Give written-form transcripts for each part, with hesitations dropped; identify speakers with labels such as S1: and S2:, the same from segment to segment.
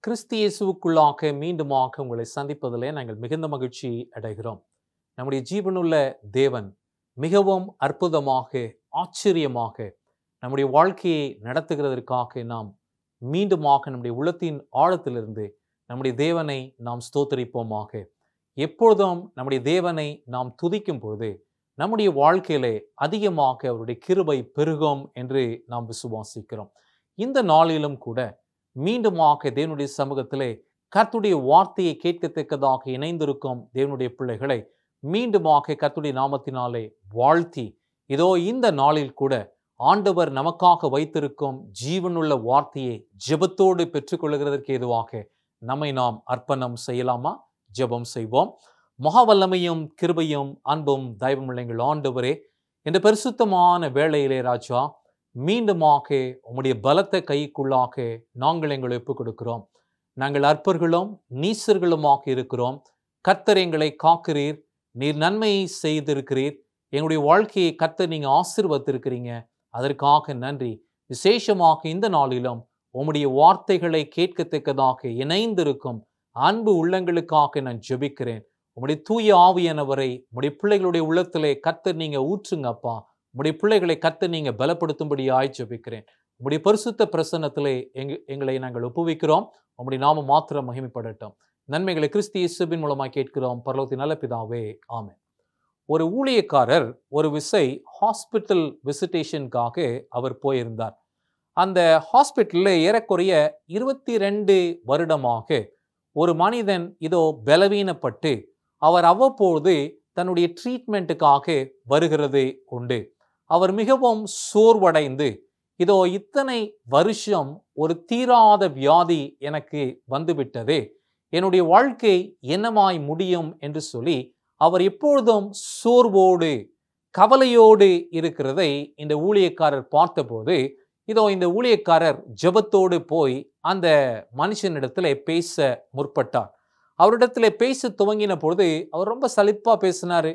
S1: கிறிஸ்து இயேசுவுக்குள்ளாக மீண்டுமாக உங்களை சந்திப்பதிலே நாங்கள் மிகுந்த மகிழ்ச்சி அடைகிறோம். நம்முடைய ஜீவனுள்ள தேவன் மிகவும் அற்புதமாக, ஆச்சரியமாக நம்முடைய வாழ்க்கையை நடத்துகிறதற்காக நாம் மீண்டுமாக நம்முடைய உள்ளத்தின் ஆழத்திலிருந்து நம்முடைய தேவனை நாம் ஸ்தோத்தரிப்போமாக. எப்பொழுதும் நம்முடைய தேவனை நாம் துதிக்கும் பொழுது நம்முடைய வாழ்க்கையிலே அதிகமாக அவருடைய கிருபை பெருகும் என்று நாம் விசுவாசிக்கிறோம். இந்த நாளிலும் கூட மீண்டுமாக தேவனுடைய சமூகத்திலே கர்த்தருடைய வார்த்தையை கேட்கத்தக்கதாக இணைந்திருக்கும் தேவனுடைய பிள்ளைகளை மீண்டுமாக கர்த்தருடைய நாமத்தினாலே வாழ்த்தி, இதோ இந்த நாளில் கூட ஆண்டவர் நமக்காக வைத்திருக்கும் ஜீவனுள்ள வார்த்தையை ஜெபத்தோடு பெற்றுக்கொள்கிறதற்கு ஏதுவாக நம்மை நாம் அர்ப்பணம் செய்யலாமா? ஜெபம் செய்வோம். மகாவல்லமையும் கிருபையும் அன்பும் தயவும் எங்கள் ஆண்டவரே, இந்த பரிசுத்தமான வேளையிலே ராஜா மீண்டுமாக உம்முடைய பலத்த கைக்குள்ளாக நாங்கள் எங்களை ஒப்புக் கொடுக்கிறோம். நாங்கள் அற்பர்களும் நீசர்களுமாக இருக்கிறோம். கர்த்தர் எங்களை காக்கிறீர், நீர் நன்மையை செய்திருக்கிறீர், எங்களுடைய வாழ்க்கையை கர்த்தர் நீங்க ஆசீர்வதித்திருக்கிறீங்க. அதற்காக நன்றி. விசேஷமாக இந்த நாளிலும் உம்முடைய வார்த்தைகளை கேட்கத்தக்கதாக இணைந்திருக்கும் அன்பு உள்ளங்களுக்காக நான் ஜெபிக்கிறேன். உம்முடைய தூய ஆவியானவரை உம்முடைய பிள்ளைகளுடைய உள்ளத்திலே கர்த்தர் நீங்க ஊற்றுங்க அப்பா. உம்முடைய பிள்ளைகளை கர்த்தர் நீங்க பலப்படுத்தும்படியாய் ஜெபிக்கிறேன். உம்முடைய பரிசுத்த பிரசன்னத்திலே எங்களை நாங்கள் ஒப்புவிக்கிறோம். உம்முடைய நாமம் மாத்திரம் மகிமைப்படட்டும். நன்மைகளை கிறிஸ்து இயேசுவின் மூலமாக கேட்கிறோம் பரலோகத்தின் நல்ல பிதாவே, ஆமென். ஒரு ஊழியக்காரர் ஒரு விசை ஹாஸ்பிட்டல் விசிட்டேஷனுக்காக அவர் போயிருந்தார். அந்த ஹாஸ்பிட்டலில் ஏறக்குறைய 22 வருடமாக ஒரு மனிதன் இதோ பலவீனப்பட்டு அவர் அவ்வப்போது தன்னுடைய ட்ரீட்மெண்ட்டுக்காக வருகிறது உண்டு. அவர் மிகவும் சோர்வடைந்து, இதோ இத்தனை வருஷம் ஒரு தீராத வியாதி எனக்கு வந்துவிட்டதே, என்னுடைய வாழ்க்கை என்னமாய் முடியும் என்று சொல்லி அவர் எப்பொழுதும் சோர்வோடு கவலையோடு இருக்கிறதை இந்த ஊழியக்காரர் பார்த்தபோது, இதோ இந்த ஊழியக்காரர் ஜெபத்தோடு போய் அந்த மனுஷனிடத்தில் பேச முற்பட்டார். அவரிடத்துல பேச துவங்கின பொழுது அவர் ரொம்ப சலிப்பா பேசினாரு.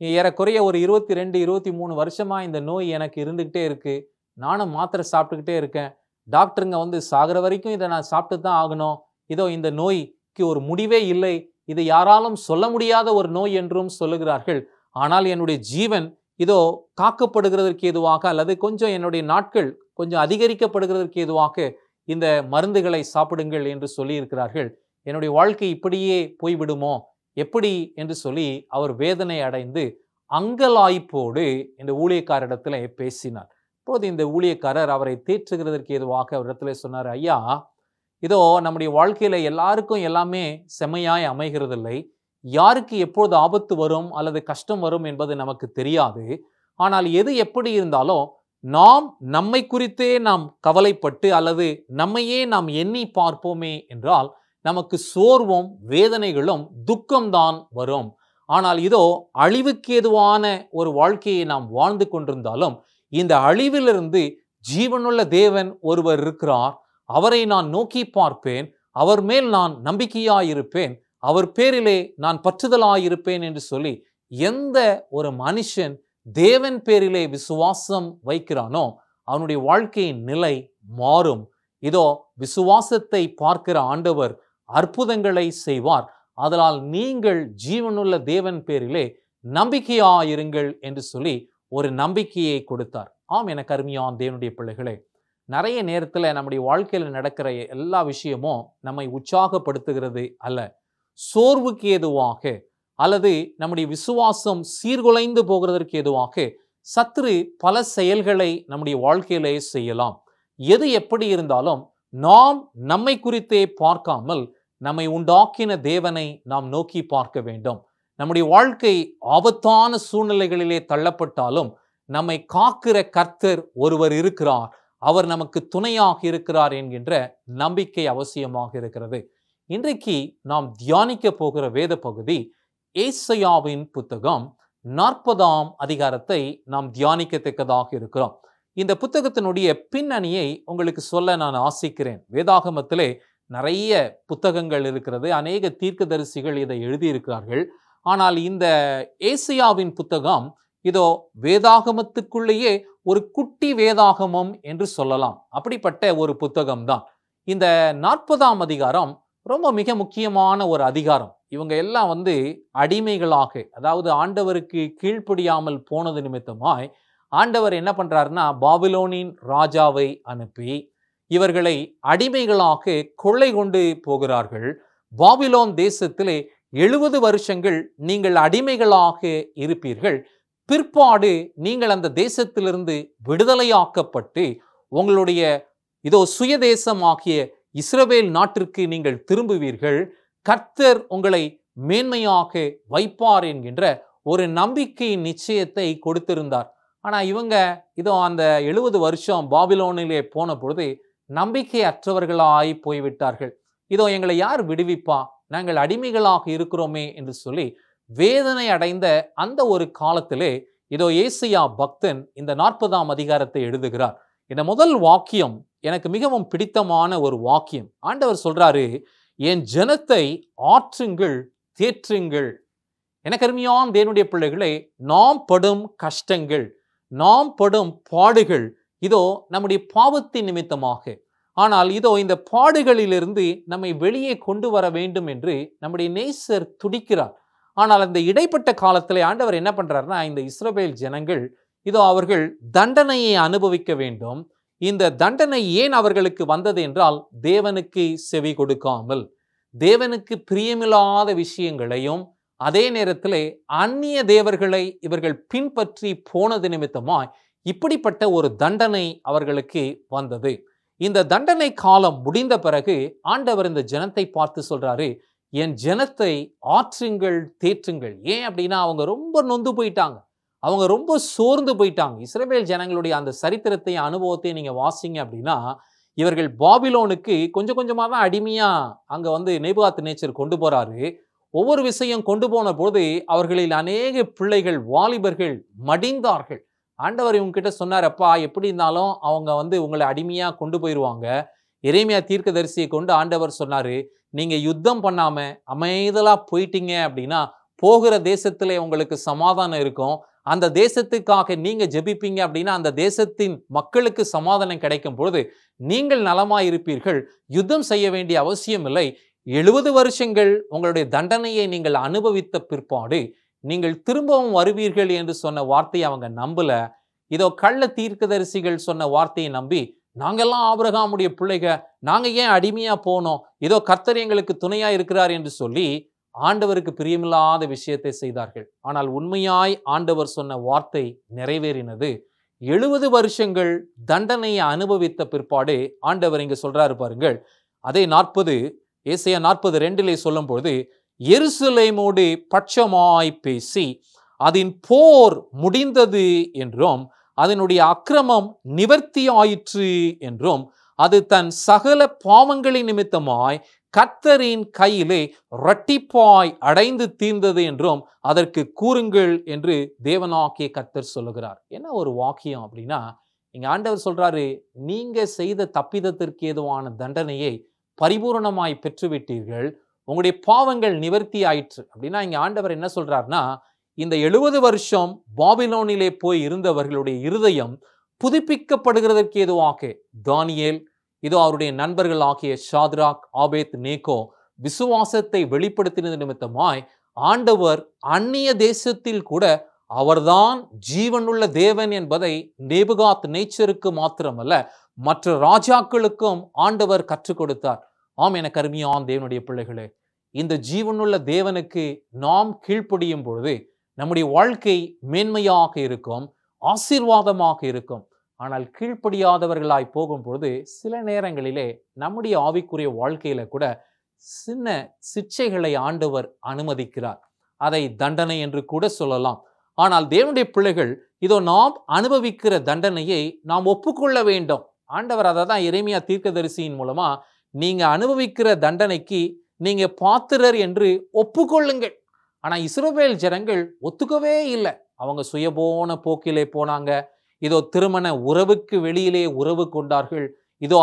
S1: ஏறக்குறைய ஒரு 22-23 வருஷமா இந்த நோய் எனக்கு இருந்துகிட்டே இருக்கு, நானும் மாத்திரை சாப்பிட்டுக்கிட்டே இருக்கேன், டாக்டருங்க சாகிற வரைக்கும் இதை நான் சாப்பிட்டு தான் ஆகணும், இதோ இந்த நோய்க்கு ஒரு முடிவே இல்லை, இது யாராலும் சொல்ல முடியாத ஒரு நோய் என்றும் சொல்லுகிறார்கள், ஆனால் என்னுடைய ஜீவன் இதோ காக்கப்படுகிறதற்கு ஏதுவாக அல்லது கொஞ்சம் என்னுடைய நாட்கள் கொஞ்சம் அதிகரிக்கப்படுகிறதற்கு ஏதுவாக இந்த மருந்துகளை சாப்பிடுங்கள் என்று சொல்லி இருக்கிறார்கள், என்னுடைய வாழ்க்கை இப்படியே போய்விடுமோ எப்படி என்று சொல்லி அவர் வேதனை அடைந்து அங்கலாய்ப்போடு இந்த ஊழியக்காரிடத்துல பேசினார். இப்போது இந்த ஊழியக்காரர் அவரை தேற்றுகிறதற்கு ஏதுவாக அவரிடத்துல சொன்னார், ஐயா, இதோ நம்முடைய வாழ்க்கையில எல்லாருக்கும் எல்லாமே செம்மையாய் அமைகிறதில்லை, யாருக்கு எப்போது ஆபத்து வரும் அல்லது கஷ்டம் வரும் என்பது நமக்கு தெரியாது. ஆனால் எது எப்படி இருந்தாலும் நாம் நம்மை குறித்தே நாம் கவலைப்பட்டு அல்லது நம்மையே நாம் எண்ணி பார்ப்போமே என்றால் நமக்கு சோர்வும் வேதனைகளும் துக்கம்தான் வரும். ஆனால் இதோ அழிவுக்கு ஏதுவான ஒரு வாழ்க்கையை நாம் வாழ்ந்து கொண்டிருந்தாலும் இந்த அழிவிலிருந்து ஜீவனுள்ள தேவன் ஒருவர் இருக்கிறார், அவரை நான் நோக்கி பார்ப்பேன், அவர் மேல் நான் நம்பிக்கையாயிருப்பேன், அவர் பேரிலே நான் பற்றுதலாயிருப்பேன் என்று சொல்லி எந்த ஒரு மனுஷன் தேவன் பேரிலே விசுவாசம் வைக்கிறானோ அவனுடைய வாழ்க்கையின் நிலை மாறும். இதோ விசுவாசத்தை பார்க்கிற ஆண்டவர் அற்புதங்களை செய்வார். அதனால் நீங்கள் ஜீவனுள்ள தேவன் பேரிலே நம்பிக்கையாயிருங்கள் என்று சொல்லி ஒரு நம்பிக்கையை கொடுத்தார். ஆம், எனக்கு அருமையான தேவனுடைய பிள்ளைகளே, நிறைய நேரத்தில் நம்முடைய வாழ்க்கையில் நடக்கிற எல்லா விஷயமும் நம்மை உற்சாகப்படுத்துகிறது அல்ல, சோர்வுக்கு ஏதுவாக அல்லது நம்முடைய விசுவாசம் சீர்குலைந்து போகிறதற்கு ஏதுவாக சத்துரு பல செயல்களை நம்முடைய வாழ்க்கையிலே செய்யலாம். எது எப்படி இருந்தாலும் நாம் நம்மை குறித்தே பார்க்காமல் நம்மை உண்டாக்கின தேவனை நாம் நோக்கி பார்க்க வேண்டும். நம்முடைய வாழ்க்கை ஆபத்தான சூழ்நிலைகளிலே தள்ளப்பட்டாலும் நம்மை காக்கிற கர்த்தர் ஒருவர் இருக்கிறார், அவர் நமக்கு துணையாக இருக்கிறார் என்கின்ற நம்பிக்கை அவசியமாக இருக்கிறது. இன்றைக்கு நாம் தியானிக்க போகிற வேத பகுதி ஏசாயாவின் புத்தகம் 40ஆம் அதிகாரத்தை நாம் தியானிக்கத்தக்கதாக இருக்கிறோம். இந்த புத்தகத்தினுடைய பின்னணியை உங்களுக்கு சொல்ல நான் ஆசிக்கிறேன். வேதாகமத்திலே நிறைய புத்தகங்கள் இருக்கிறது, அநேக தீர்க்கதரிசிகள் இதை எழுதியிருக்கிறார்கள். ஆனால் இந்த ஏசாயாவின் புத்தகம் இதோ வேதாகமத்துக்குள்ளேயே ஒரு குட்டி வேதாகமம் என்று சொல்லலாம், அப்படிப்பட்ட ஒரு புத்தகம்தான். இந்த 40ஆம் அதிகாரம் ரொம்ப மிக முக்கியமான ஒரு அதிகாரம். இவங்க எல்லாம் அடிமைகளாக, அதாவது ஆண்டவருக்கு கீழ்ப்படியாமல் போனது நிமித்தமாய் ஆண்டவர் என்ன பண்றாருன்னா பாபிலோனின் ராஜாவை அனுப்பி இவர்களை அடிமைகளாக கொள்ளை கொண்டு போகிறார்கள். பாபிலோன் தேசத்திலே 70 வருஷங்கள் நீங்கள் அடிமைகளாக இருப்பீர்கள். பிற்பாடு நீங்கள் அந்த தேசத்திலிருந்து விடுதலையாக்கப்பட்டு உங்களுடைய சுயதேசமாகிய இஸ்ரவேல் நாட்டிற்கு நீங்கள் திரும்புவீர்கள். கர்த்தர் உங்களை மேன்மையாக வைப்பார் என்கின்ற ஒரு நம்பிக்கை நிச்சயத்தை கொடுத்திருந்தார். ஆனா இவங்க அந்த 70 வருஷம் பாபிலோனிலே போன பொழுது நம்பிக்கை அற்றவர்களாய் போய்விட்டார்கள். எங்களை யார் விடுவிப்பா, நாங்கள் அடிமைகளாக இருக்கிறோமே என்று சொல்லி வேதனை அடைந்த அந்த ஒரு காலத்திலே ஏசாயா பக்தன் இந்த 40ஆம் அதிகாரத்தை எழுதுகிறார். இந்த முதல் வாக்கியம் எனக்கு மிகவும் பிடித்தமான ஒரு வாக்கியம். ஆண்டவர் சொல்றாரு, என் ஜனத்தை ஆற்றுங்கள், தேற்றுங்கள். எனக்கு அருமையான தேவனுடைய பிள்ளைகளே, நாம் படும் கஷ்டங்கள், நாம் படும் பாடுகள் நம்முடைய பாவத்தின் நிமித்தமாக. ஆனால் இந்த பாடுகளிலிருந்து நம்மை வெளியே கொண்டு வர வேண்டும் என்று நம்முடைய நேசர் துடிக்கிறார். ஆனால் அந்த இடைப்பட்ட காலத்திலே ஆண்டவர் என்ன பண்றாருன்னா, இந்த இஸ்ரவேல் ஜனங்கள் அவர்கள் தண்டனையை அனுபவிக்க வேண்டும். இந்த தண்டனை ஏன் அவர்களுக்கு வந்தது என்றால், தேவனுக்கு செவி கொடுக்காமல், தேவனுக்கு பிரியமில்லாத விஷயங்களையும் அதே நேரத்திலே அந்நிய தேவர்களை இவர்கள் பின்பற்றி போனது நிமித்தமாய் இப்படிப்பட்ட ஒரு தண்டனை அவர்களுக்கு வந்தது. இந்த தண்டனை காலம் முடிந்த பிறகு ஆண்டவர் இந்த ஜனத்தை பார்த்து சொல்றாரு, என் ஜனத்தை ஆற்றுங்கள், தேற்றுங்கள். ஏன் அப்படின்னா அவங்க ரொம்ப நொந்து போயிட்டாங்க, அவங்க ரொம்ப சோர்ந்து போயிட்டாங்க. இஸ்ரவேல் ஜனங்களுடைய அந்த சரித்திரத்தை அனுபவத்தை நீங்க வாசிங்க அப்படின்னா, இவர்கள் பாபிலோனுக்கு கொஞ்சம் கொஞ்சமா தான் அடிமையா அங்க நேபுகாத்நேச்சர் கொண்டு போறாரு. ஒவ்வொரு விஷயம் கொண்டு போன போது அவர்களில் அநேக பிள்ளைகள், வாலிபர்கள் மடிந்தார்கள். ஆண்டவர் இவங்க கிட்ட சொன்னார், அப்பா எப்படி இருந்தாலும் அவங்க உங்களை அடிமையா கொண்டு போயிடுவாங்க. எரேமியா தீர்க்கதரிசியை கொண்டு ஆண்டவர் சொன்னாரு, நீங்க யுத்தம் பண்ணாம அமைதலா போயிட்டீங்க அப்படின்னா போகிற தேசத்திலே உங்களுக்கு சமாதானம் இருக்கும். அந்த தேசத்துக்காக நீங்க ஜெபிப்பீங்க அப்படின்னா அந்த தேசத்தின் மக்களுக்கு சமாதானம் கிடைக்கும் பொழுது நீங்கள் நலமாய் இருப்பீர்கள். யுத்தம் செய்ய வேண்டிய அவசியம் இல்லை. 70 வருஷங்கள் உங்களுடைய தண்டனையை நீங்கள் அனுபவித்த பிற்பாடு நீங்கள் திரும்பவும் வருவீர்கள் என்று சொன்ன வார்த்தையை அவங்க நம்பல. கள்ள தீர்க்கதரிசிகள் சொன்ன வார்த்தையை நம்பி, நாங்கெல்லாம் ஆபிரகாமுடைய பிள்ளைக, நாங்க ஏன் அடிமையா போனோம், கர்த்தர் எங்களுக்கு துணையா இருக்கிறார் என்று சொல்லி ஆண்டவருக்கு பிரியமில்லாத விஷயத்தை செய்தார்கள். ஆனால் உண்மையாய் ஆண்டவர் சொன்ன வார்த்தை நிறைவேறினது. 70 வருஷங்கள் தண்டனையை அனுபவித்த பிற்பாடு ஆண்டவர் இங்க சொல்றாரு பாருங்கள். அதே ஏசாயா 40:2 சொல்லும் பொழுது, எருசலேமோடு பட்சமாய் பேசி அதன் போர் முடிந்தது என்றும் அதனுடைய அக்கிரமம் நிவர்த்தி ஆயிற்று என்றும் அது தன் சகல பாவங்களின் நிமித்தமாய் கர்த்தரின் கையிலே இரட்டிப்பாய் அடைந்து தீர்ந்தது என்றும் அதற்கு கூறுங்கள் என்று தேவனாகிய கர்த்தர் சொல்லுகிறார். என்ன ஒரு வாக்கியம் அப்படின்னா, இங்க ஆண்டவர் சொல்றாரு, நீங்க செய்த தப்பிதத்திற்கு ஏதுவான தண்டனையை பரிபூரணமாய் பெற்றுவிட்டீர்கள், உங்களுடைய பாவங்கள் நிவர்த்தி ஆயிற்று அப்படின்னா, இங்க ஆண்டவர் என்ன சொல்றாருன்னா, இந்த 70 வருஷம் பாபிலோனிலே போய் இருந்தவர்களுடைய இருதயம் புதுப்பிக்கப்படுகிறதற்கு ஏதுவாக தானியேல், அவருடைய நண்பர்கள் ஆகிய ஷாத்ராக், ஆபேத் நேகோ விசுவாசத்தை வெளிப்படுத்தினது நிமித்தமாய் ஆண்டவர் அந்நிய தேசத்தில் கூட அவர்தான் ஜீவனுள்ள தேவன் என்பதை நேபுகாத்நேச்சருக்கு மாத்திரமல்ல மற்ற ராஜாக்களுக்கும் ஆண்டவர் கற்றுக் கொடுத்தார். ஆம், எனக்கு அருமையான தேவனுடைய பிள்ளைகளே, இந்த ஜீவனுள்ள தேவனுக்கு நாம் கீழ்ப்படியும் பொழுது நம்முடைய வாழ்க்கை மேன்மையாக இருக்கும், ஆசீர்வாதமாக இருக்கும். ஆனால் கீழ்ப்படியாதவர்களாய் போகும் பொழுது சில நேரங்களிலே நம்முடைய ஆவிக்குரிய வாழ்க்கையில கூட சின்ன சிக்ஷைகளை ஆண்டவர் அனுமதிக்கிறார். அதை தண்டனை என்று கூட சொல்லலாம். ஆனால் தேவனுடைய பிள்ளைகள் நாம் அனுபவிக்கிற தண்டனையை நாம் ஒப்புக்கொள்ள வேண்டும். ஆண்டவர் அதை தான் எரேமியா தீர்க்கதரிசியின் மூலமா, நீங்க அனுபவிக்கிற தண்டனைக்கு நீங்க பாத்திரர் என்று ஒப்புக்கொள்ளுங்கள். ஆனா இஸ்ரவேல் ஜனங்கள் ஒத்துக்கவே இல்லை. அவங்க சுயபோன போக்கிலே போனாங்க. திருமண உறவுக்கு வெளியிலே உறவு கொண்டார்கள்.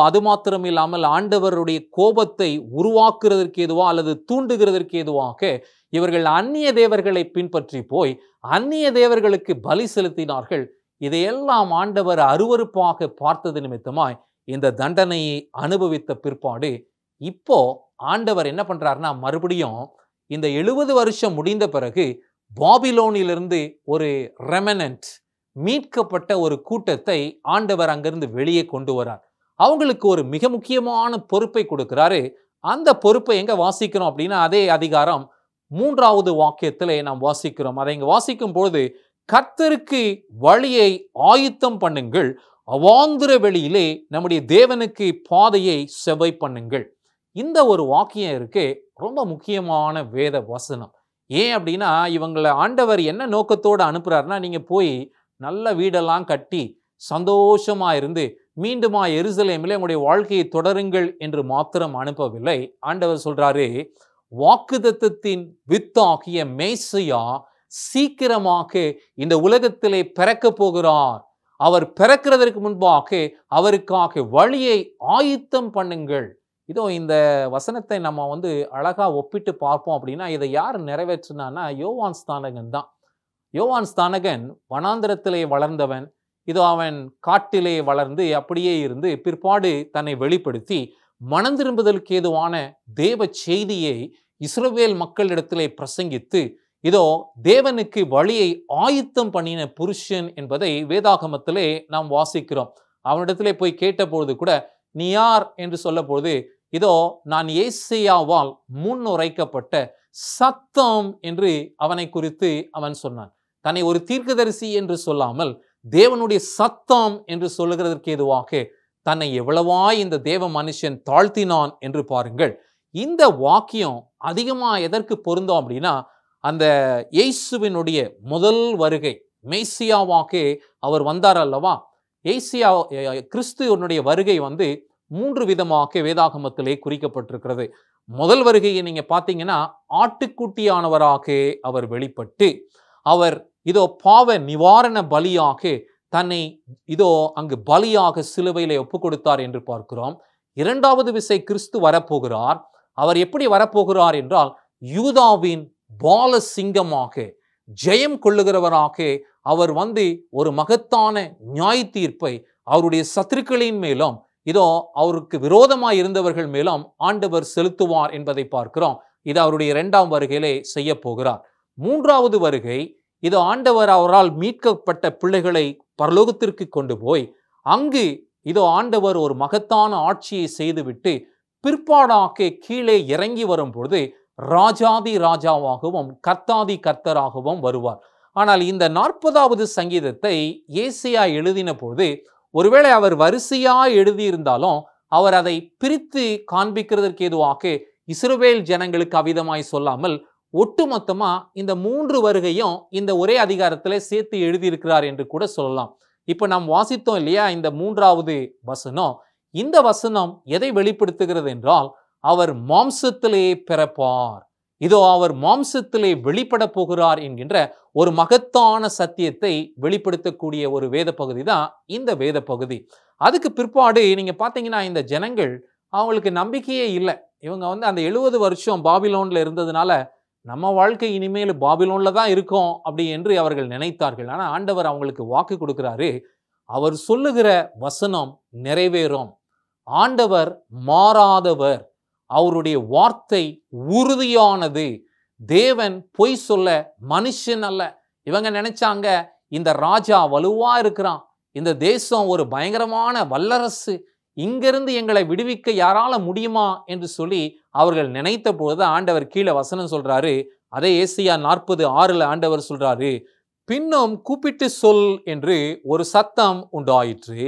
S1: அது மாத்திரம் இல்லாமல் ஆண்டவருடைய கோபத்தை உருவாக்குறதற்கு ஏதுவா அல்லது தூண்டுகிறதற்கு ஏதுவாக இவர்கள் அந்நிய தேவர்களை பின்பற்றி போய் அந்நிய தேவர்களுக்கு பலி செலுத்தினார்கள். இதையெல்லாம் ஆண்டவர் அருவருப்பாக பார்த்தது நிமித்தமாய் இந்த தண்டனையை அனுபவித்த பிற்பாடு இப்போ ஆண்டவர் என்ன பண்றாருன்னா, மறுபடியும் இந்த 70 வருஷம் முடிந்த பிறகு பாபிலோனிலிருந்து ஒரு ரெமனன்ட், மீட்கப்பட்ட ஒரு கூட்டத்தை ஆண்டவர் அங்கிருந்து வெளியே கொண்டு வரார். அவங்களுக்கு ஒரு மிக முக்கியமான பொறுப்பை கொடுக்கிறாரு. அந்த பொறுப்பை எங்க வாசிக்கிறோம் அப்படின்னா, அதே அதிகாரம் 3வது வாக்கியத்திலே நாம் வாசிக்கிறோம். அதை இங்க வாசிக்கும் பொழுது, கர்த்தருக்கு வழியை ஆயுத்தம் பண்ணுங்கள், அவாந்திர வெளியிலே நம்முடைய தேவனுக்கு பாதையை செவ்வை பண்ணுங்கள். இந்த ஒரு வாக்கியம் இருக்கு, ரொம்ப முக்கியமான வேத வசனம். ஏன் அப்படின்னா, இவங்களை ஆண்டவர் என்ன நோக்கத்தோடு அனுப்புறாருன்னா, நீங்க போய் நல்ல வீடெல்லாம் கட்டி சந்தோஷமா இருந்து மீண்டுமா எருசலேமிலே உங்களுடைய வாழ்க்கையை தொடருங்கள் என்று மாத்திரம் அனுப்பவில்லை. ஆண்டவர் சொல்றாரு, வாக்குத்தத்தத்தின் வித்தாகிய மேசியா சீக்கிரமாக இந்த உலகத்திலே பிறக்க போகிறார். அவர் பிறக்கிறதற்கு முன்பாக அவருக்காக வழியை ஆயுத்தம் பண்ணுங்கள். இதோ இந்த வசனத்தை நம்ம அழகா ஒப்பிட்டு பார்ப்போம் அப்படின்னா, இதை யார் நிறைவேற்றினான்னா, யோவான் ஸ்நானகன் தான். யோவான் ஸ்நானகன் வனாந்திரத்திலே வளர்ந்தவன். இதோ அவன் காட்டிலே வளர்ந்து அப்படியே இருந்து பிற்பாடு தன்னை வெளிப்படுத்தி மனம் திரும்புதலுக்கு ஏதுவான தேவ செய்தியை இஸ்ரவேல் மக்களிடத்திலே பிரசங்கித்து, இதோ தேவனுக்கு வழியை ஆயுத்தம் பண்ணின புருஷன் என்பதை வேதாகமத்திலே நாம் வாசிக்கிறோம். அவனிடத்திலே போய் கேட்டபொழுது கூட, நீ யார் என்று சொல்லபோது, இதோ நான் ஏசாயாவால் முன்னுரைக்கப்பட்ட சத்தம் என்று அவனை குறித்து அவன் சொன்னான். தன்னை ஒரு தீர்க்கதரிசி என்று சொல்லாமல் தேவனுடைய சத்தம் என்று சொல்லுகிறதற்கு ஏதுவாக தன்னை எவ்வளவாய் இந்த தேவ மனுஷன் தாழ்த்தினான் என்று பாருங்கள். இந்த வாக்கியம் அதிகமா எதற்கு பொருந்தும் அப்படின்னா, அந்த இயேசுவினுடைய முதல் வருகை, மேசியாவாக அவர் வந்தார் அல்லவா. கிறிஸ்துவனுடைய வருகை 3 விதமாக வேதாகமத்திலே குறிக்கப்பட்டிருக்கிறது. முதல் வருகையை நீங்க பார்த்தீங்கன்னா, ஆட்டுக்குட்டியானவராக அவர் வெளிப்பட்டு, அவர் இதோ பாவ நிவாரண பலியாக தன்னை இதோ அங்கு பலியாக சிலுவையிலே ஒப்பு கொடுத்தார் என்று பார்க்கிறோம். 2வது விசை கிறிஸ்து வரப்போகிறார். அவர் எப்படி வரப்போகிறார் என்றால், யூதாவின் பால சிங்கமாக, ஜெயம் கொள்ளுகிறவராக அவர் ஒரு மகத்தான நியாய தீர்ப்பை அவருடைய சத்துருக்களின் மேலும், இதோ அவருக்கு விரோதமாய் இருந்தவர்கள் மேலும் ஆண்டவர் செலுத்துவார் என்பதை பார்க்கிறோம். இது அவருடைய 2ஆம் வருகையிலே செய்ய போகிறார். 3வது வருகை, இதோ ஆண்டவர் அவரால் மீட்கப்பட்ட பிள்ளைகளை பரலோகத்திற்கு கொண்டு போய் அங்கு இதோ ஆண்டவர் ஒரு மகத்தான ஆட்சியை செய்துவிட்டு பிற்பாடாக கீழே இறங்கி வரும்பொழுது ராஜாதி ராஜாவாகவும் கர்த்தாதி கர்த்தராகவும் வருவார். ஆனால் இந்த 40வது சங்கீதத்தை ஏசாயா எழுதின பொழுது, ஒருவேளை அவர் வரிசையா எழுதியிருந்தாலும் அவர் அதை பிரித்து காண்பிக்கிறதற்கு ஏதுவாக இஸ்ரவேல் ஜனங்களுக்கு அவிதமாய் சொல்லாமல் ஒட்டுமொத்தமா இந்த 3 வருகையும் இந்த ஒரே அதிகாரத்திலே சேர்த்து எழுதியிருக்கிறார் என்று கூட சொல்லலாம். இப்ப நாம் வாசித்தோம் இல்லையா, இந்த 3வது வசனம். இந்த வசனம் எதை வெளிப்படுத்துகிறது என்றால், அவர் மாம்சத்திலே பிறப்பார், இதோ அவர் மாம்சத்திலே வெளிப்பட போகிறார் என்கின்ற ஒரு மகத்தான சத்தியத்தை வெளிப்படுத்தக்கூடிய ஒரு வேத பகுதி தான் இந்த வேத பகுதி. அதுக்கு பிற்பாடு நீங்க பாத்தீங்கன்னா, இந்த ஜனங்கள் அவங்களுக்கு நம்பிக்கையே இல்லை. இவங்க அந்த 70 வருஷம் பாபிலோன்ல இருந்ததுனால நம்ம வாழ்க்கை இனிமேல் பாபிலோன்ல தான் இருக்கும் அப்படி என்று அவர்கள் நினைத்தார்கள். ஆனால் ஆண்டவர் அவங்களுக்கு வாக்கு கொடுக்கிறாரு, அவர் சொல்லுகிற வசனம் நிறைவேறும். ஆண்டவர் மாறாதவர், அவருடைய வார்த்தை உறுதியானது. தேவன் பொய் சொல்ல மனுஷன் அல்ல. இவங்க நினைச்சாங்க, இந்த ராஜா வலுவா இருக்கிறான், இந்த தேசம் ஒரு பயங்கரமான வல்லரசு, இங்கிருந்து எங்களை விடுவிக்க யாரால முடியுமா என்று சொல்லி அவர்கள் நினைத்த பொழுது ஆண்டவர் கீழே வசனம் சொல்றாரு. அதே ஏசாயா 40:6 ஆண்டவர் சொல்றாரு, பின்னும் கூப்பிட்டு சொல் என்று ஒரு சத்தம் உண்டாயிற்று.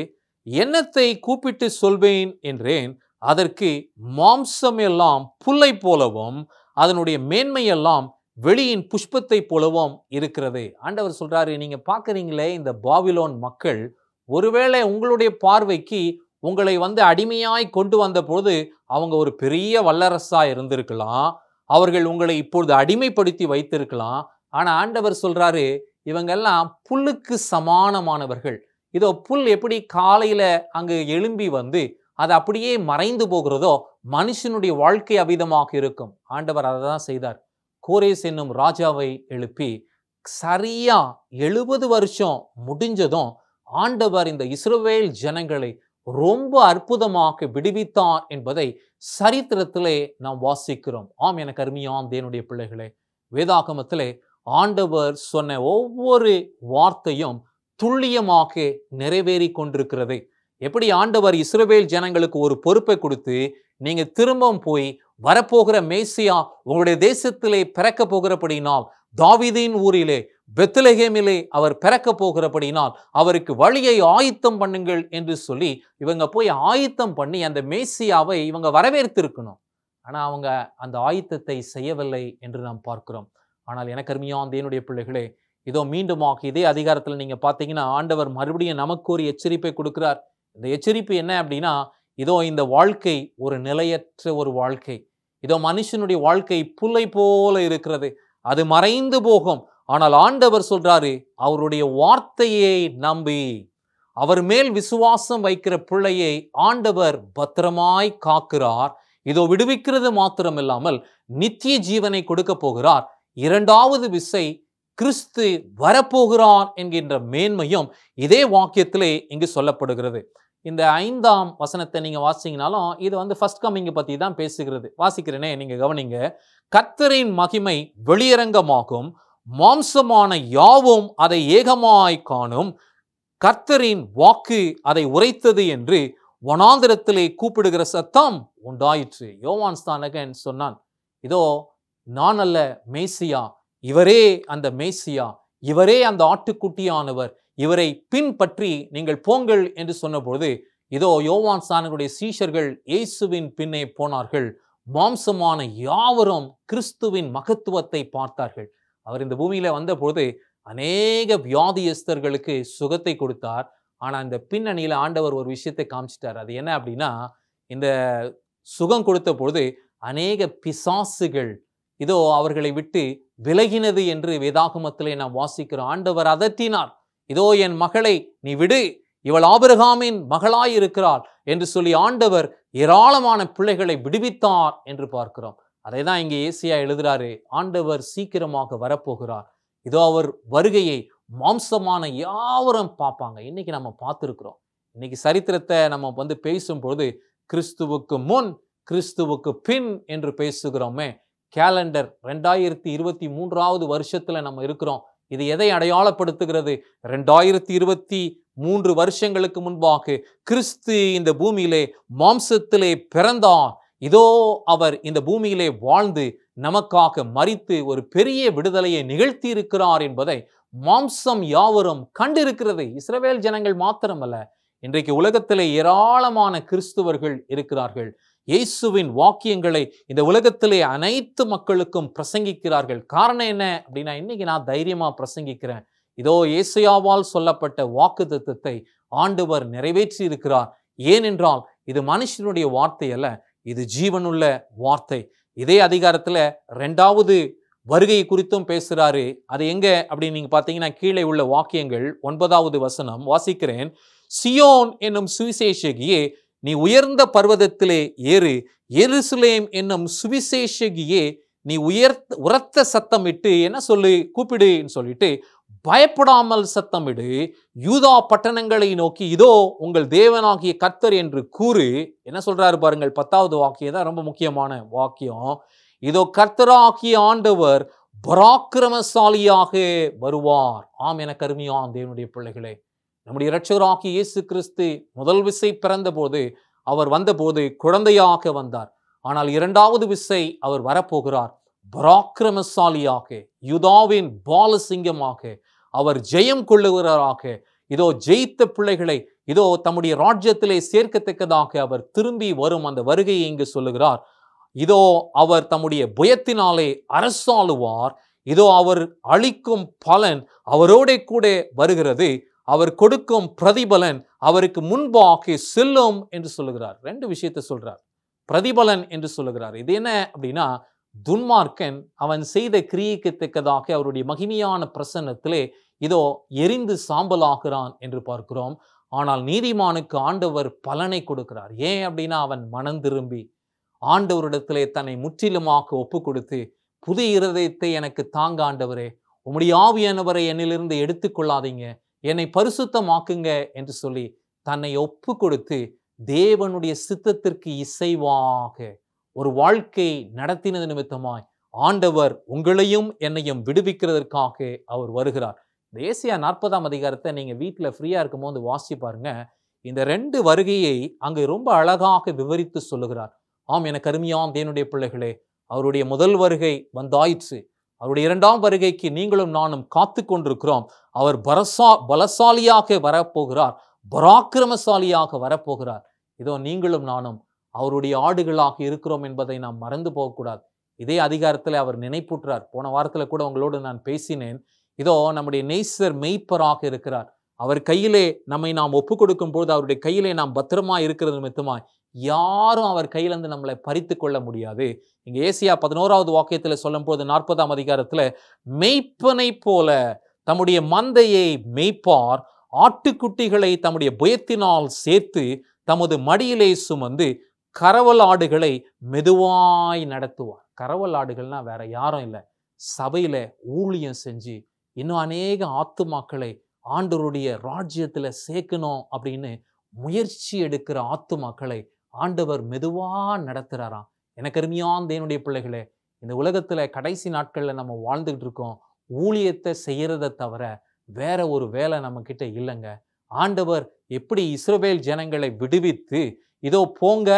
S1: என்னத்தை கூப்பிட்டு சொல்வேன் என்றேன். அதற்கு மாம்சம் எல்லாம் புல்லை போலவும் அதனுடைய மேன்மையெல்லாம் வெளியின் புஷ்பத்தை போலவும் இருக்கிறது. ஆண்டவர் சொல்றாரு, நீங்க பாக்குறீங்களே இந்த பாபிலோன் மக்கள், ஒருவேளை உங்களுடைய பார்வைக்கு உங்களை அடிமையாய் கொண்டு வந்த பொழுது அவங்க ஒரு பெரிய வல்லரசா இருந்திருக்கலாம், அவர்கள் உங்களை இப்பொழுது அடிமைப்படுத்தி வைத்திருக்கலாம். ஆனா ஆண்டவர் சொல்றாரு, இவங்கெல்லாம் புல்லுக்கு சமானமானவர்கள். இதோ புல் எப்படி காலையில அங்கு எழும்பி அது அப்படியே மறைந்து போகிறதோ, மனுஷனுடைய வாழ்க்கை அவிதமாக இருக்கும். ஆண்டவர் அதை தான் செய்தார். கோரேஸ் என்னும் ராஜாவை எழுப்பி சரியா 70 வருஷம் முடிஞ்சதும் ஆண்டவர் இந்த இஸ்ரவேல் ஜனங்களை ரொம்ப அற்புதமாக விடுவித்தார் என்பதை சரித்திரத்திலே நாம் வாசிக்கிறோம். ஆம், எனக்கு அருமையான தேவனுடைய பிள்ளைகளே, வேதாகமத்திலே ஆண்டவர் சொன்ன ஒவ்வொரு வார்த்தையும் துல்லியமாக நிறைவேறி கொண்டிருக்கிறது. எப்படி ஆண்டவர் இஸ்ரவேல் ஜனங்களுக்கு ஒரு பொறுப்பை கொடுத்து, நீங்க திரும்பவும் போய் வரப்போகிற மேசியா உங்களுடைய தேசத்திலே பிறக்க போகிறபடினால், தாவீதின் ஊரிலே பெத்லெகேமிலே அவர் பிறக்க போகிறபடினால் அவருக்கு வழியை ஆயத்தம் பண்ணுங்கள் என்று சொல்லி இவங்க போய் ஆயத்தம் பண்ணி அந்த மேசியாவை இவங்க வரவேற்றிருக்கணும். ஆனா அவங்க அந்த ஆயத்தத்தை செய்யவில்லை என்று நாம் பார்க்கிறோம். ஆனால் எனக்கு அருமையான தேவனுடைய பிள்ளைகளே, இதோ மீண்டுமாக இதே அதிகாரத்தில் நீங்க பார்த்தீங்கன்னா ஆண்டவர் மறுபடியும் நமக்கு ஒரு எச்சரிப்பை கொடுக்கிறார். இந்த எச்சரிப்பு என்ன அப்படின்னா, இதோ இந்த வாழ்க்கை ஒரு நிலையற்ற ஒரு வாழ்க்கை. இதோ மனுஷனுடைய வாழ்க்கை புல்லை போல இருக்கிறது, அது மறைந்து போகும். ஆனால் ஆண்டவர் சொல்றாரு, அவருடைய வார்த்தையை நம்பி அவர் மேல் விசுவாசம் வைக்கிற பிள்ளையை ஆண்டவர் பத்திரமாய் காக்கிறார். இதோ விடுவிக்கிறது மாத்திரமில்லாமல் நித்திய ஜீவனை கொடுக்க போகிறார். இரண்டாவது விசை கிறிஸ்து வரப்போகிறார் என்கின்ற மேன்மையும் இதே வாக்கியத்திலே இங்கு சொல்லப்படுகிறது. இந்த 5ஆம் வசனத்தை நீங்க வாசிங்கனாலும் இது ஃபர்ஸ்ட் கம்மிங் பத்தி தான் பேசுகிறது. வாசிக்கிறேனே, நீங்க கவனிங்க. கர்த்தரின் மகிமை வெளியரங்கமாகும், மாம்சமான யாவும் அதை ஏகமாய் காணும். கர்த்தரின் வாக்கு அதை உரைத்தது என்று வனாந்திரத்திலே கூப்பிடுகிற சத்தம் உண்டாயிற்று. யோவான் ஸ்நானகன் சொன்னான், இதோ நான் அல்ல மேசியா, இவரே அந்த மேசியா, இவரே அந்த ஆட்டுக்குட்டியானவர், இவரை பின்பற்றி நீங்கள் போங்கள் என்று சொன்னபொழுது, இதோ யோவான் ஸ்நானகனுடைய சீஷர்கள் இயேசுவின் பின்னே போனார்கள். மாம்சமான யாவரும் கிறிஸ்துவின் மகத்துவத்தை பார்த்தார்கள். அவர் இந்த பூமியில வந்தபோது அநேக வியாதியஸ்தர்களுக்கு சுகத்தை கொடுத்தார். ஆனா இந்த பின்னணியில ஆண்டவர் ஒரு விஷயத்தை காமிச்சிட்டார். அது என்ன அப்படின்னா, இந்த சுகம் கொடுத்த பொழுது அநேக பிசாசுகள் இதோ அவர்களை விட்டு விலகினது என்று வேதாகமத்திலே நாம் வாசிக்கிறோம். ஆண்டவர் அதட்டினார், இதோ என் மகளை நீ விடு, இவள் ஆபிரகாமின் மகளாய் இருக்கிறாள் என்று சொல்லி ஆண்டவர் ஏராளமான பிள்ளைகளை விடுவித்தார் என்று பார்க்கிறோம். அதை தான் இங்கே ஏசியா எழுதுறாரு, ஆண்டவர் சீக்கிரமாக வரப்போகிறார். இதோ அவர் வருகையை மாம்சமான யாவரும் பார்ப்பாங்க. இன்னைக்கு நம்ம பார்த்துருக்கிறோம். இன்னைக்கு சரித்திரத்தை நம்ம பேசும்பொழுது கிறிஸ்துவுக்கு முன் கிறிஸ்துவுக்கு பின் என்று பேசுகிறோமே. கேலண்டர் 2023 வருஷத்துல நம்ம இருக்கிறோம். இது எதை அடையாளப்படுத்துகிறது? 2023 வருஷங்களுக்கு முன்பாக கிறிஸ்து இந்த பூமியிலே மாம்சத்திலே பிறந்தார். இதோ அவர் இந்த பூமியிலே வாழ்ந்து நமக்காக மரித்து ஒரு பெரிய விடுதலையை நிகழ்த்தி இருக்கிறார் என்பதை மாம்சம் யாவரும் கண்டிருக்கிறது. இஸ்ரவேல் ஜனங்கள் மாத்திரமல்ல, இன்றைக்கு உலகத்திலே ஏராளமான கிறிஸ்துவர்கள் இருக்கிறார்கள். இயேசுவின் வாக்கியங்களை இந்த உலகத்திலே அனைத்து மக்களுக்கும் பிரசங்கிக்கிறார்கள். காரணம் என்ன அப்படின்னா, இன்னைக்கு நான் தைரியமா பிரசங்கிக்கிறேன். இதோ ஏசாயாவால் சொல்லப்பட்ட வாக்குத்தத்தத்தை ஆண்டவர் நிறைவேற்றி இருக்கிறார். ஏனென்றால் இது மனுஷனுடைய வார்த்தை அல்ல, இது ஜீவனுள்ள வார்த்தை. இதே அதிகாரத்துல 2வது வருகை குறித்தும் பேசுறாரு. அது எங்க அப்படின்னு நீங்க பாத்தீங்கன்னா, கீழே உள்ள வாக்கியங்கள் 9வது வசனம் வாசிக்கிறேன். சியோன் என்னும் சுவிசேஷகியே, நீ உயர்ந்த பர்வதத்திலே ஏறு, எருசலேம் என்னும் சுவிசேஷகியே, நீ உரத்த சத்தமிட்டு என்ன சொல்லு, கூப்பிடுன்னு சொல்லிட்டு பயப்படாமல் சத்தமிடு. யூதா பட்டணங்களை நோக்கி, இதோ உங்கள் தேவனாகிய கர்த்தர் என்று கூறு. என்ன சொல்றாரு பாருங்கள், 10வது வாக்கியம் தான் ரொம்ப முக்கியமான வாக்கியம். இதோ கர்த்தராகிய ஆண்டவர் பராக்கிரமசாலியாக வருவார். ஆம், எனக்கு அருமையான தேவனுடைய பிள்ளைகளே, நம்முடைய இரட்சகராகிய இயேசு கிறிஸ்து முதல் விசை பிறந்த போது, அவர் வந்தபோது குழந்தையாக வந்தார். ஆனால் 2வது விசை அவர் வரப்போகிறார் பராக்கிரமசாலியாக, யூதாவின் பாலசிங்கமாக, அவர் ஜெயம் கொள்ளுகிறாராக. இதோ ஜெயித்த பிள்ளைகளை இதோ தம்முடைய ராஜ்யத்திலே சேர்க்கத்தக்கதாக அவர் திரும்பி வரும் அந்த வருகையை இங்கு சொல்லுகிறார். இதோ அவர் தம்முடைய புயத்தினாலே அரசாளுவார். இதோ அவர் அளிக்கும் பலன் அவரோட கூட வருகிறது. அவர் கொடுக்கும் பிரதிபலன் அவருக்கு முன்பாக செல்லும் என்று சொல்லுகிறார். 2 விஷயத்தை சொல்றார். பிரதிபலன் என்று சொல்லுகிறார். இது என்ன அப்படின்னா, துன்மார்க்கன் அவன் செய்த கிரியைக்கு தக்கதாக அவருடைய மகிமையான பிரசன்னத்திலே இதோ எரிந்து சாம்பலாகிறான் என்று பார்க்கிறோம். ஆனால் நீதிமானுக்கு ஆண்டவர் பலனை கொடுக்கிறார். ஏன் அப்படின்னா, அவன் மனம் திரும்பி ஆண்டவரிடத்திலே தன்னை முற்றிலுமாக ஒப்பு கொடுத்து, புதிய இருதயத்தை எனக்கு தாங்க ஆண்டவரே, உம்முடைய ஆவியானவரை என்னிலிருந்து எடுத்துக்கொள்ளாதீங்க, என்னை பரிசுத்தமாக்குங்க என்று சொல்லி தன்னை ஒப்பு கொடுத்து தேவனுடைய சித்தத்திற்கு இசைவாக ஒரு வாழ்க்கை நடத்தினது நிமித்தமாய் ஆண்டவர் உங்களையும் என்னையும் விடுவிக்கிறதற்காக அவர் வருகிறார். இந்த ஏசியா 40ஆம் அதிகாரத்தை நீங்க வீட்டில் ஃப்ரீயா இருக்கும் போது வாசி பாருங்க. இந்த 2 வருகையை அங்கு ரொம்ப அழகாக விவரித்து சொல்லுகிறார். ஆம், எனக்கு அருமையாம் தேவனுடைய பிள்ளைகளே, அவருடைய முதல் வருகை வந்தாயிற்று. அவருடைய 2ஆம் வருகைக்கு நீங்களும் நானும் காத்து கொண்டிருக்கிறோம். அவர் பலசாலியாக வரப்போகிறார், பராக்கிரமசாலியாக வரப்போகிறார். இதோ நீங்களும் நானும் அவருடைய ஆடுகளாக இருக்கிறோம் என்பதை நாம் மறந்து போகக்கூடாது. இதே அதிகாரத்தில் அவர் நினைப்பூட்டுறார். போன வாரத்தில் கூட உங்களோடு நான் பேசினேன். இதோ நம்முடைய நேசர் மெய்ப்பராக இருக்கிறார். அவர் கையிலே நம்மை நாம் ஒப்பு கொடுக்கும் பொழுது அவருடைய கையிலே நாம் பத்திரமா இருக்கிறது நிமித்தமாய் யாரும் அவர் கையிலிருந்து நம்மளை பறித்து கொள்ள முடியாது. இங்க ஏசியா 11ஆவது வாக்கியத்தில் சொல்லும் போது 40ஆம் அதிகாரத்துல மெய்ப்பனை போல தம்முடைய மந்தையை மெய்ப்பார், ஆட்டுக்குட்டிகளை தம்முடைய புயத்தினால் சேர்த்து தமது மடியிலே சுமந்து கரவல் ஆடுகளை மெதுவாய் நடத்துவார். கரவல் ஆடுகள்னா வேற யாரும் இல்லை, சபையில ஊழியம் செஞ்சு இன்னும் அநேக ஆத்துமாக்களை ஆண்டவருடைய ராஜ்யத்துல சேர்க்கணும் அப்படின்னு முயற்சி எடுக்கிற ஆத்துமாக்களை ஆண்டவர் மெதுவா நடத்துறாராம். எனக்கு அருமையான தேவனுடைய பிள்ளைகளே, இந்த உலகத்துல கடைசி நாட்கள்ல நம்ம வாழ்ந்துகிட்டு இருக்கோம். ஊழியத்தை செய்யறதை தவிர வேற ஒரு வேலை நம்ம கிட்ட இல்லைங்க. ஆண்டவர் எப்படி இஸ்ரவேல் ஜனங்களை விடுவித்து இதோ போங்க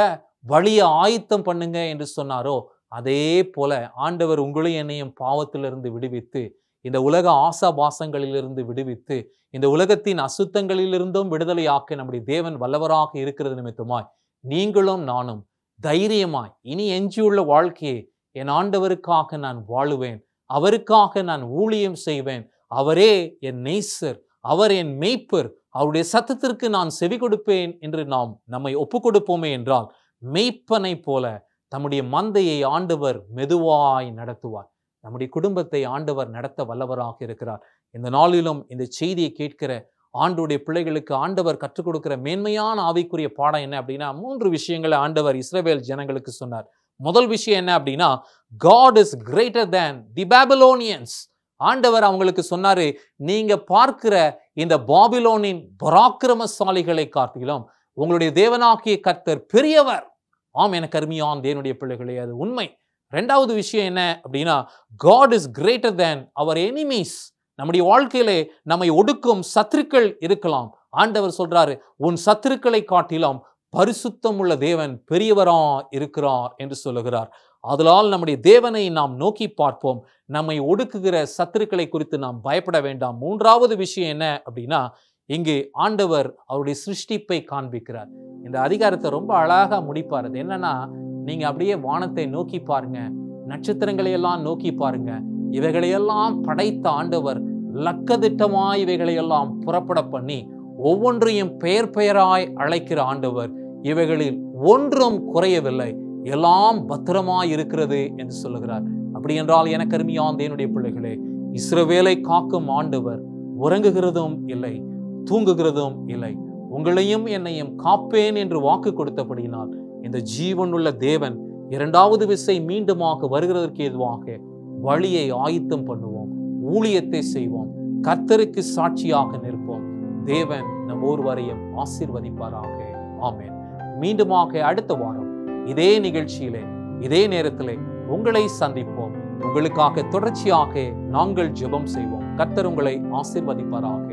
S1: வழியை ஆயத்தம் பண்ணுங்க என்று சொன்னாரோ, அதே போல ஆண்டவர் உங்களையும் என்னையும் பாவத்திலிருந்து விடுவித்து, இந்த உலக ஆசாபாசங்களிலிருந்து விடுவித்து, இந்த உலகத்தின் அசுத்தங்களிலிருந்தும் விடுதலையாக்க நம்முடைய தேவன் வல்லவராக இருக்கிறது நிமித்தமாய் நீங்களும் நானும் தைரியமாய் இனி எஞ்சியுள்ள வாழ்க்கையை என் ஆண்டவருக்காக நான் வாழுவேன், அவருக்காக நான் ஊழியம் செய்வேன், அவரே என் நேசர், அவர் என் மெய்ப்பர், அவருடைய சத்தத்திற்கு நான் செவி கொடுப்பேன் என்று நாம் நம்மை ஒப்பு கொடுப்போமே என்றால் மெய்ப்பனை போல தம்முடைய மந்தையை ஆண்டவர் மெதுவாய் நடத்துவார். நம்முடைய குடும்பத்தை ஆண்டவர் நடத்த வல்லவராக இருக்கிறார். இந்த நாளிலும் இந்த செய்தியை கேட்கிற ஆண்டவருடைய பிள்ளைகளுக்கு ஆண்டவர் கற்றுக் கொடுக்கிற மேன்மையான ஆவிக்குரிய பாடம் என்ன அப்படின்னா, 3 விஷயங்களை ஆண்டவர் இஸ்ரவேல் ஜனங்களுக்கு சொன்னார். முதல் விஷயம் என்ன அப்படின்னா, God is greater than the Babylonians. ஆண்டவர் அவங்களுக்கு சொன்னாரு, நீங்க பார்க்கிற இந்த பாபிலோனின் பராக்கிரமசாலிகளை காட்டிலும் உங்களுடைய தேவனாகிய கர்த்தர் பெரியவர். ஆம், எனக்கு அருமையான தேவனுடைய பிள்ளைகளே, அது உண்மை. 2வது விஷயம் என்ன அப்படின்னா, God is greater than our enemies. நம்முடைய வாழ்க்கையிலே நம்மை ஒடுக்கும் சத்துருக்கள் இருக்கலாம். ஆண்டவர் சொல்றாரு, உன் சத்துருக்களை காட்டிலும் பரிசுத்தம் உள்ள தேவன் பெரியவரா இருக்கிறார் என்று சொல்லுகிறார். அதனால் நம்முடைய தேவனை நாம் நோக்கி பார்ப்போம். நம்மை ஒடுக்குகிற சத்துருக்களை குறித்து நாம் பயப்பட வேண்டாம். 3வது விஷயம் என்ன அப்படின்னா, இங்கு ஆண்டவர் அவருடைய சிருஷ்டிப்பை காண்பிக்கிறார். இந்த அதிகாரத்தை ரொம்ப அழகா முடிப்பார். அது என்னன்னா, நீங்க அப்படியே வானத்தை நோக்கி பாருங்க, நட்சத்திரங்களை எல்லாம் நோக்கி பாருங்க. இவைகளையெல்லாம் படைத்த ஆண்டவர் லக்கதிட்டமாய் இவைகளையெல்லாம் புறப்பட பண்ணி ஒவ்வொன்றையும் பெயர் பெயராய் அழைக்கிற ஆண்டவர். இவைகளில் ஒன்றும் குறையவில்லை, எல்லாம் பத்திரமாய் இருக்கிறது என்று சொல்லுகிறார். அப்படி என்றால் எனக்கு அருமையான தேவனுடைய பிள்ளைகளே, இஸ்ரவேலை காக்கும் ஆண்டவர் உறங்குகிறதும் இல்லை, தூங்குகிறதும் இல்லை. உங்களையும் என்னையும் காப்பேன் என்று வாக்கு கொடுத்தபடியினால் இந்த ஜீவனுள்ள தேவன் 2வது விசை மீண்டுமாக வருகிறதற்கு ஏதுவாக வழியை ஆயத்தம் பண்ணுவோம், ஊழியத்தை செய்வோம், கர்த்தருக்கு சாட்சியாக நிற்போம். தேவன் நம் ஒருவரையும் ஆசீர்வதிப்பாராக. ஆமென். மீண்டுமாக அடுத்த வாரம் இதே நிகழ்ச்சியிலே இதே நேரத்திலே உங்களை சந்திப்போம். உங்களுக்காக தொடர்ச்சியாக நாங்கள் ஜெபம் செய்வோம். கர்த்தர் உங்களை ஆசீர்வதிப்பாராக.